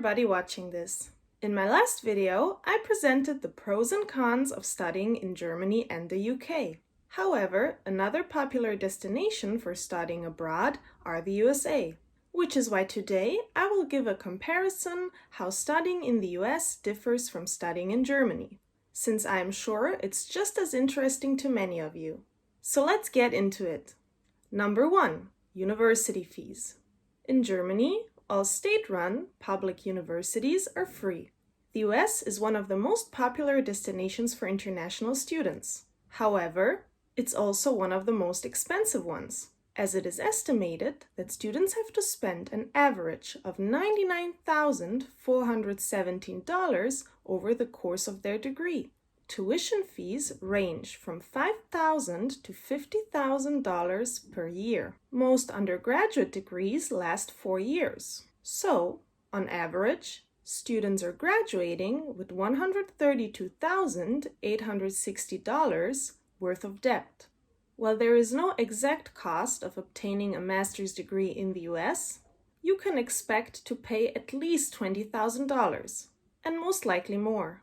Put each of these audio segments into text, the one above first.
everybody watching this. In my last video, I presented the pros and cons of studying in Germany and the UK. However, another popular destination for studying abroad are the USA, which is why today I will give a comparison how studying in the US differs from studying in Germany, since I am sure it's just as interesting to many of you. So let's get into it. Number 1. University fees. In Germany, all state-run public universities are free. The US is one of the most popular destinations for international students. However, it's also one of the most expensive ones, as it is estimated that students have to spend an average of $99,417 over the course of their degree. Tuition fees range from $5,000 to $50,000 per year. Most undergraduate degrees last 4 years. So, on average, students are graduating with $132,860 worth of debt. While there is no exact cost of obtaining a master's degree in the US, you can expect to pay at least $20,000, and most likely more.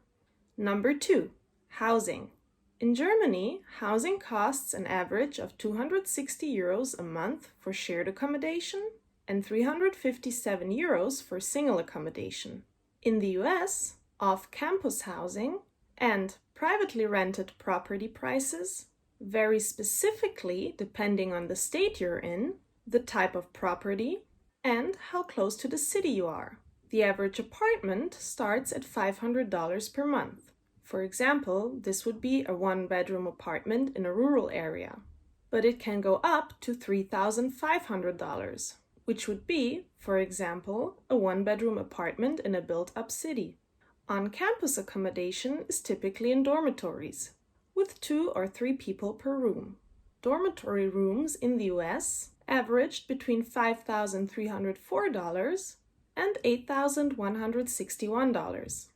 Number 2. Housing. In Germany, housing costs an average of €260 a month for shared accommodation and €357 for single accommodation. In the US, off-campus housing and privately rented property prices vary specifically depending on the state you're in, the type of property, and how close to the city you are. The average apartment starts at $500 per month. For example, this would be a one-bedroom apartment in a rural area. But it can go up to $3,500, which would be, for example, a one-bedroom apartment in a built-up city. On-campus accommodation is typically in dormitories, with 2 or 3 people per room. Dormitory rooms in the US averaged between $5,304 and $8,161.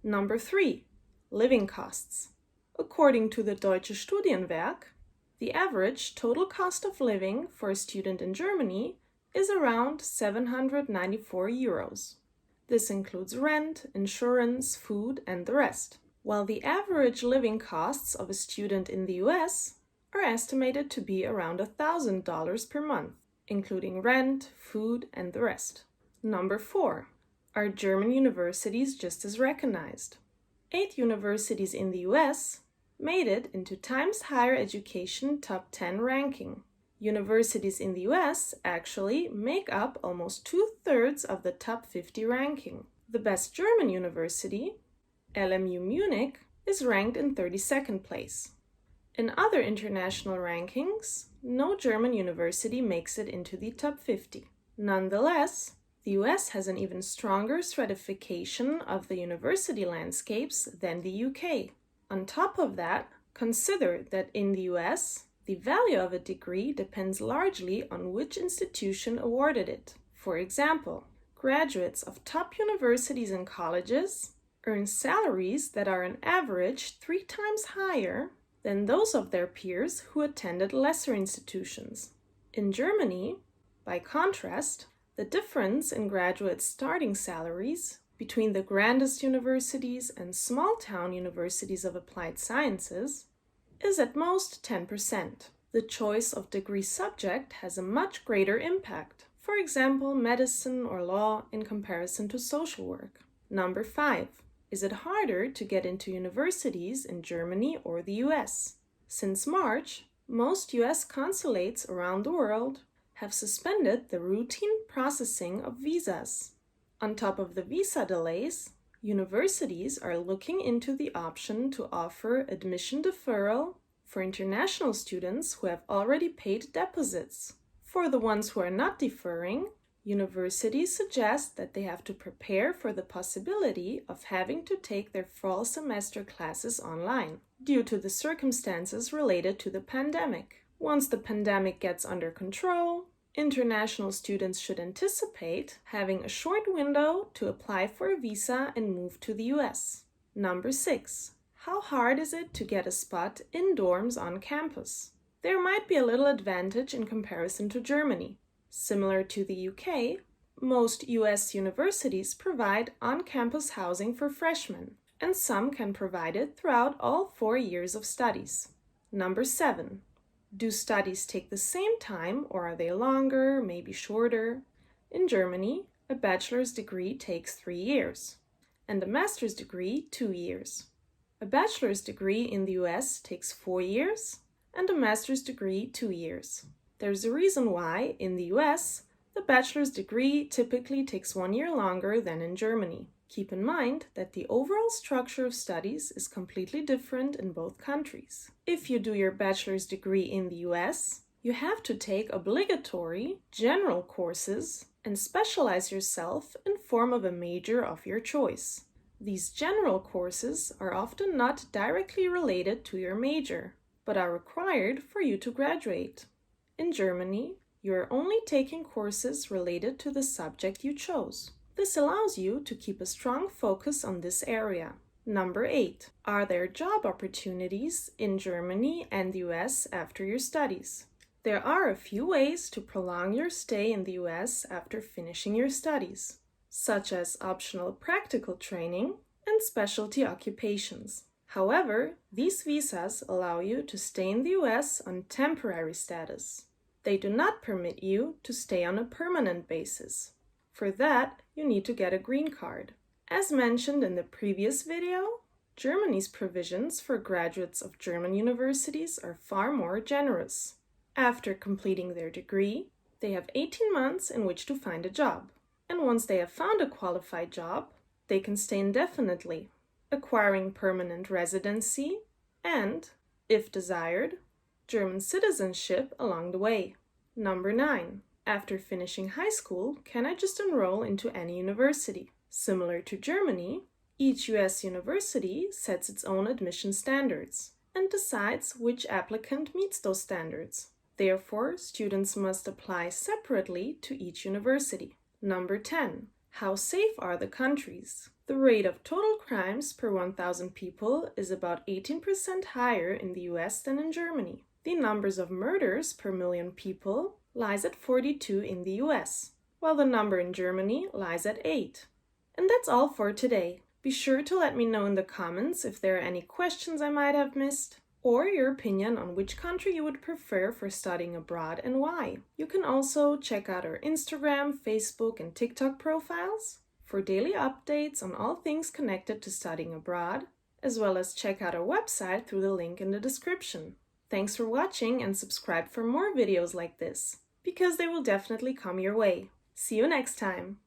Number 3. Living costs. According to the Deutsche Studienwerk, the average total cost of living for a student in Germany is around €794. This includes rent, insurance, food, and the rest. While the average living costs of a student in the US are estimated to be around $1,000 per month, including rent, food, and the rest. Number 4. Are German universities just as recognized? 8 universities in the US made it into Times Higher Education Top 10 ranking. Universities in the US actually make up almost 2/3 of the top 50 ranking. The best German university, LMU Munich, is ranked in 32nd place. In other international rankings, no German university makes it into the top 50. Nonetheless, the US has an even stronger stratification of the university landscapes than the UK. On top of that, consider that in the US, the value of a degree depends largely on which institution awarded it. For example, graduates of top universities and colleges earn salaries that are on average 3 times higher than those of their peers who attended lesser institutions. In Germany, by contrast, the difference in graduate starting salaries between the grandest universities and small-town universities of applied sciences is at most 10%. The choice of degree subject has a much greater impact, for example, medicine or law in comparison to social work. Number 5. Is it harder to get into universities in Germany or the US? Since March, most US consulates around the world have suspended the routine processing of visas. On top of the visa delays, universities are looking into the option to offer admission deferral for international students who have already paid deposits. For the ones who are not deferring, universities suggest that they have to prepare for the possibility of having to take their fall semester classes online due to the circumstances related to the pandemic. Once the pandemic gets under control, international students should anticipate having a short window to apply for a visa and move to the US. Number 6. How hard is it to get a spot in dorms on campus? There might be a little advantage in comparison to Germany. Similar to the UK, Most US universities provide on-campus housing for freshmen, and some can provide it throughout all 4 years of studies. Number 7. Do studies take the same time or are they longer, maybe shorter? In Germany, a bachelor's degree takes 3 years, and a master's degree 2 years. A bachelor's degree in the US takes 4 years, and a master's degree 2 years. There's a reason why, in the US, the bachelor's degree typically takes 1 year longer than in Germany. Keep in mind that the overall structure of studies is completely different in both countries. If you do your bachelor's degree in the US, you have to take obligatory general courses and specialize yourself in form of a major of your choice. These general courses are often not directly related to your major, but are required for you to graduate. In Germany, you are only taking courses related to the subject you chose. This allows you to keep a strong focus on this area. Number 8. Are there job opportunities in Germany and the US after your studies? There are a few ways to prolong your stay in the US after finishing your studies, such as optional practical training and specialty occupations. However, these visas allow you to stay in the US on temporary status. They do not permit you to stay on a permanent basis. For that, you need to get a green card. As mentioned in the previous video, Germany's provisions for graduates of German universities are far more generous. After completing their degree, they have 18 months in which to find a job. And once they have found a qualified job, they can stay indefinitely, acquiring permanent residency and, if desired, German citizenship along the way. Number 9. After finishing high school, can I just enroll into any university? Similar to Germany, each US university sets its own admission standards and decides which applicant meets those standards. Therefore, students must apply separately to each university. Number 10. How safe are the countries? The rate of total crimes per 1,000 people is about 18% higher in the US than in Germany. The numbers of murders per million people lies at 42 in the US, while the number in Germany lies at 8. And that's all for today. Be sure to let me know in the comments if there are any questions I might have missed, or your opinion on which country you would prefer for studying abroad and why. You can also check out our Instagram, Facebook, and TikTok profiles for daily updates on all things connected to studying abroad, as well as check out our website through the link in the description. Thanks for watching and subscribe for more videos like this, because they will definitely come your way. See you next time!